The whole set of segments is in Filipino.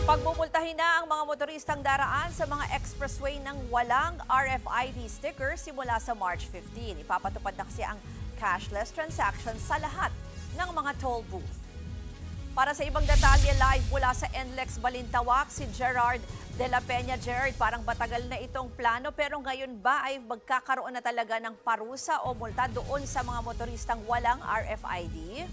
Pagmumultahin na ang mga motoristang daraan sa mga expressway ng walang RFID sticker simula sa March 15. Ipapatupad na kasi ang cashless transactions sa lahat ng mga toll booth. Para sa ibang detalye, live mula sa NLEX Balintawak, si Gerard de la Peña. Gerard, parang matagal na itong plano pero ngayon ba ay magkakaroon na talaga ng parusa o multa doon sa mga motoristang walang RFID?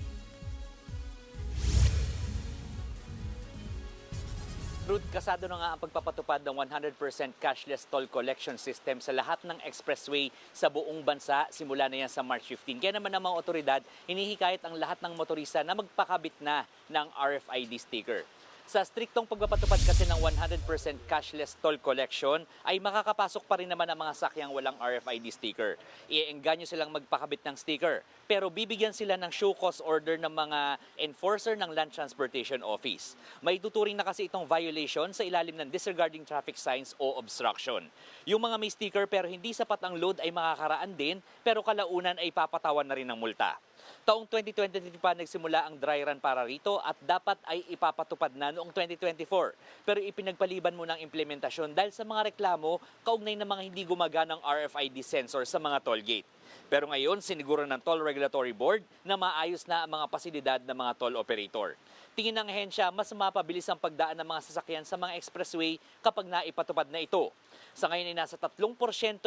Ruth, kasado na nga ang pagpapatupad ng 100% cashless toll collection system sa lahat ng expressway sa buong bansa simula na yan sa March 15. Kaya naman ang mga otoridad, hinihikayat ang lahat ng motorista na magpakabit na ng RFID sticker. Sa striktong pagpapatupad kasi ng 100% cashless toll collection ay makakapasok pa rin naman ang mga sakyang walang RFID sticker. Iengganyo silang magpakabit ng sticker pero bibigyan sila ng show cause order ng mga enforcer ng Land Transportation Office. May tuturing na kasi itong violation sa ilalim ng disregarding traffic signs o obstruction. Yung mga may sticker pero hindi sapat ang load ay makakaraan din pero kalaunan ay papatawan na rin ng multa. Taong 2023 pa nagsimula ang dry run para rito at dapat ay ipapatupad na noong 2024. Pero ipinagpaliban mo ng implementasyon dahil sa mga reklamo kaugnay ng mga hindi gumaganang RFID sensor sa mga toll gate. Pero ngayon, siniguro ng Toll Regulatory Board na maayos na ang mga pasilidad ng mga toll operator. Tingin ng ahensya, mas mapabilis ang pagdaan ng mga sasakyan sa mga expressway kapag naipatupad na ito. Sa ngayon ay nasa 3%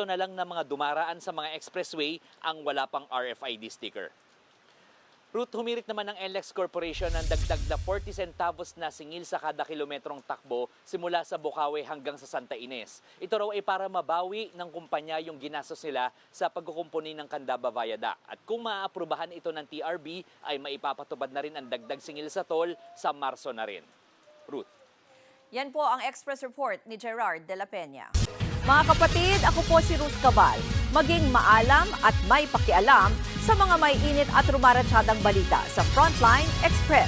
na lang ng mga dumaraan sa mga expressway ang wala pang RFID sticker. Ruth, humirit naman ng NLEX Corporation ng dagdag na 40 centavos na singil sa kada kilometrong takbo simula sa Bocaue hanggang sa Santa Ines. Ito raw ay para mabawi ng kumpanya yung ginastos nila sa pagkukumpuni ng Candaba Viaduct. At kung maaaprubahan ito ng TRB, ay maipapatupad na rin ang dagdag singil sa toll sa Marso na rin. Ruth. Yan po ang Express Report ni Gerard de la Peña. Mga kapatid, ako po si Ruth Cabal. Maging maalam at may pakialam sa mga may init at rumaratsyadang balita sa Frontline Express.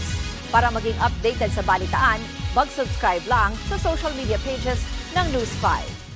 Para maging updated sa balitaan, mag-subscribe lang sa social media pages ng News 5.